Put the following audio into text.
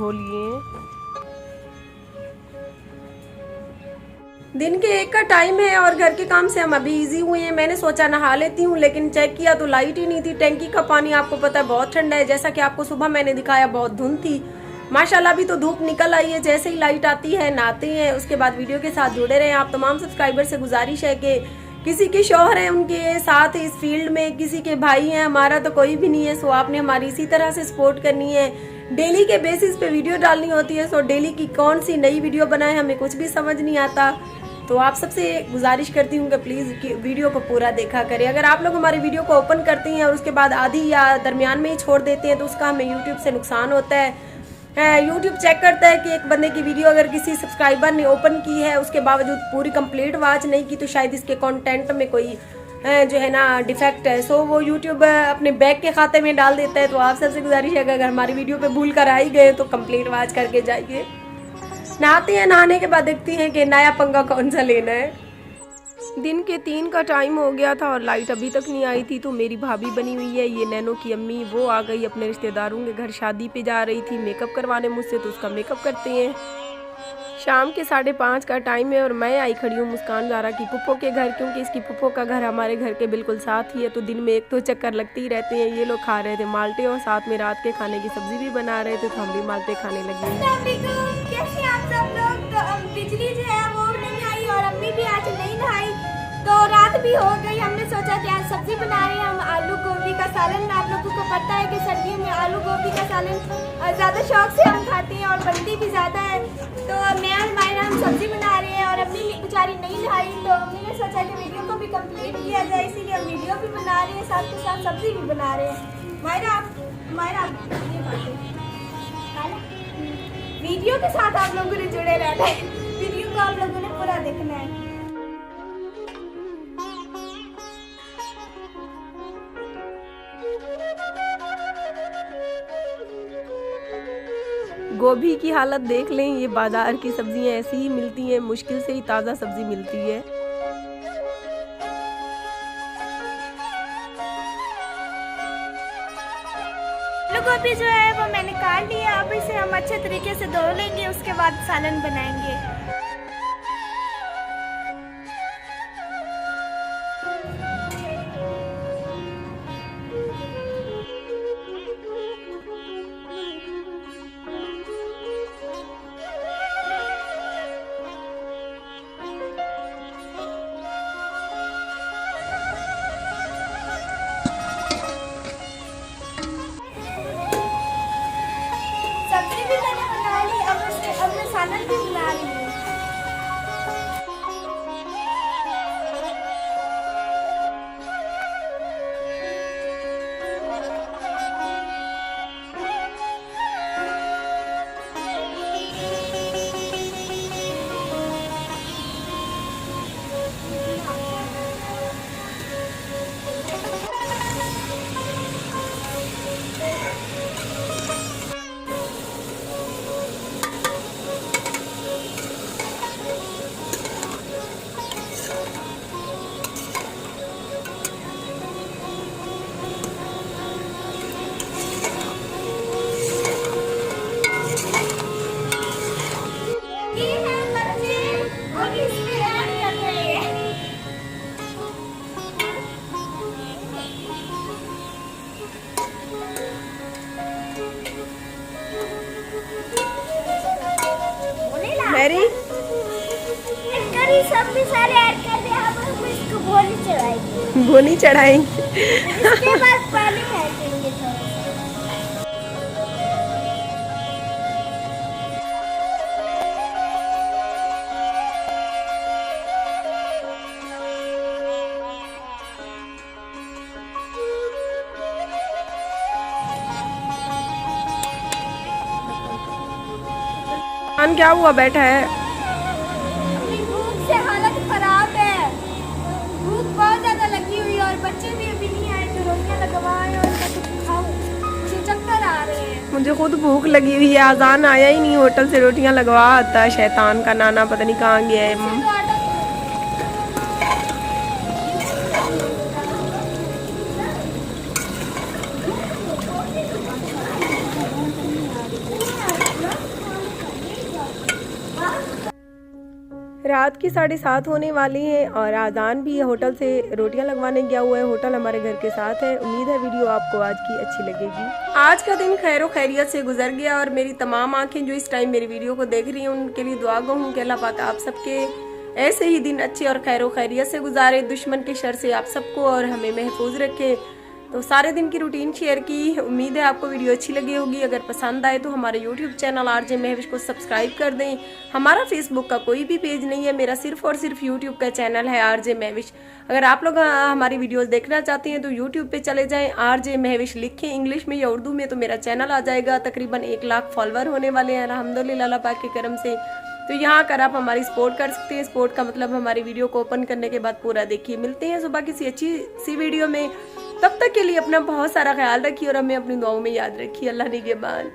धो लिए। दिन के 1 का टाइम है और घर के काम से हम अभी इजी हुए हैं। मैंने सोचा नहा लेती हूँ, लेकिन चेक किया तो लाइट ही नहीं थी। टैंकी का पानी आपको पता है बहुत ठंडा है, जैसा कि आपको सुबह मैंने दिखाया बहुत धुंध थी। माशाल्लाह अभी तो धूप निकल आई है। जैसे ही लाइट आती है नहाते हैं, उसके बाद वीडियो के साथ जुड़े रहें। आप तमाम सब्सक्राइबर से गुजारिश है कि किसी के शौहर हैं, उनके साथ इस फील्ड में किसी के भाई हैं, हमारा तो कोई भी नहीं है। सो आपने हमारी इसी तरह से सपोर्ट करनी है। डेली के बेसिस पे वीडियो डालनी होती है। सो डेली की कौन सी नई वीडियो बनाए हमें कुछ भी समझ नहीं आता। तो आप सबसे गुजारिश करती हूँ कि प्लीज़ वीडियो को पूरा देखा करें। अगर आप लोग हमारी वीडियो को ओपन करते हैं और उसके बाद आधी या दरमियान में ही छोड़ देते हैं तो उसका हमें यूट्यूब से नुकसान होता है। यूट्यूब चेक करता है कि एक बंदे की वीडियो अगर किसी सब्सक्राइबर ने ओपन की है, उसके बावजूद पूरी कंप्लीट वॉच नहीं की, तो शायद इसके कंटेंट में कोई जो है ना डिफेक्ट है। सो वो यूट्यूब अपने बैक के खाते में डाल देता है। तो आप सबसे गुजारिश है कि अगर हमारी वीडियो पे भूल कर आ ही गए तो कंप्लीट वॉच करके जाइए। नहाते हैं, नहाने के बाद देखती हैं कि नया पंगा कौन सा लेना है। दिन के 3 का टाइम हो गया था और लाइट अभी तक नहीं आई थी। तो मेरी भाभी बनी हुई है, ये नैनो की अम्मी, वो आ गई अपने रिश्तेदारों के घर, शादी पे जा रही थी मेकअप करवाने मुझसे, तो उसका मेकअप करते हैं। शाम के 5:30 का टाइम है और मैं आई खड़ी हूँ मुस्कान ज़ारा की पुप्पो के घर, क्योंकि इसकी पुप्पो का घर हमारे घर के बिल्कुल साथ ही है। तो दिन में एक तो चक्कर लगते ही रहते हैं। ये लोग खा रहे थे माल्टे और साथ में रात के खाने की सब्जी भी बना रहे थे, तो हम भी माल्टे खाने लगे। कैसे आप सब लोग? तो बिजली जो है वो नहीं आई और अम्मी भी आज नहीं नहाई, तो रात भी हो गई। हमने सोचा कि आज सब्जी बना रहे हैं हम, आलू गोभी का सालन। आप लोगों को पता है कि सर्दियों में आलू गोभी का सालन ज़्यादा शौक से हम खाते हैं और बनती भी ज़्यादा है। तो मैं और मायरा हम सब्जी बना रहे हैं और अम्मी बेचारी नहीं नहाई, तो अम्मी ने सोचा कि वीडियो को भी कंप्लीट किया जाए, इसीलिए हम वीडियो भी बना रहे हैं, साथ के साथ सब्जी भी बना रहे हैं। मायरा आप ये बातें वीडियो के साथ आप लोगों ने जुड़े रहना है। वीडियो को आप लोगों ने पूरा देखना है। गोभी की हालत देख लें। ये बाजार की सब्जियां ऐसी ही मिलती हैं, मुश्किल से ही ताज़ा सब्जी मिलती है। आलू गोभी जो है वो मैंने काट लिया। अब इसे हम अच्छे तरीके से धो लेंगे, उसके बाद सालन बनाएंगे। सब्जी भी मैंने बना ली, अब मैं सालन भी बना रही हूँ। मैरी सब भी सारे ऐड कर दिया। अब हम इसको भोनी चढ़ाएंगे। भुनी चढ़ाएंगे। इसके बाद पानी ऐड करेंगे थोड़ा सा। क्या हुआ बैठा है? अपनी भूख से हालत खराब है। भूख बहुत ज्यादा लगी हुई है और बच्चे भी अभी नहीं आए तो रोटियां लगवाएं और मैं कुछ खाऊं। मुझे चक्कर आ रहे हैं। मुझे खुद भूख लगी हुई है, आजान आया ही नहीं, होटल से रोटियां लगवा आता है। शैतान का नाना पता नहीं कहाँ गया है। रात की 7:30 होने वाली हैं और आज़ान भी होटल से रोटियां लगवाने गया हुआ है। होटल हमारे घर के साथ है। उम्मीद है वीडियो आपको आज की अच्छी लगेगी। आज का दिन खैर खैरियत से गुजर गया और मेरी तमाम आंखें जो इस टाइम मेरी वीडियो को देख रही हैं उनके लिए दुआ गो हूँ कि अल्लाह पाक आप सबके ऐसे ही दिन अच्छे और खैरियत से गुजारे, दुश्मन के शर से आप सबको और हमें महफूज रखे। तो सारे दिन की रूटीन शेयर की। उम्मीद है आपको वीडियो अच्छी लगी होगी। अगर पसंद आए तो हमारे यूट्यूब चैनल आरजे महविश को सब्सक्राइब कर दें। हमारा फेसबुक का कोई भी पेज नहीं है, मेरा सिर्फ और सिर्फ यूट्यूब का चैनल है आरजे महविश। अगर आप लोग हमारी वीडियोस देखना चाहते हैं तो यूट्यूब पे चले जाएं, आरजे महविश लिखें इंग्लिश में या उर्दू में तो मेरा चैनल आ जाएगा। तकरीबन 1 लाख फॉलोवर होने वाले हैं अल्हम्दुलिल्लाह अल्लाह पाक के करम से। तो यहाँ आकर आप हमारी सपोर्ट कर सकते हैं। सपोर्ट का मतलब हमारी वीडियो को ओपन करने के बाद पूरा देखिए। मिलते हैं सुबह किसी अच्छी सी वीडियो में। तब तक के लिए अपना बहुत सारा ख्याल रखिए और हमें अपनी दुआओं में याद रखिए। अल्लाह निगहबान।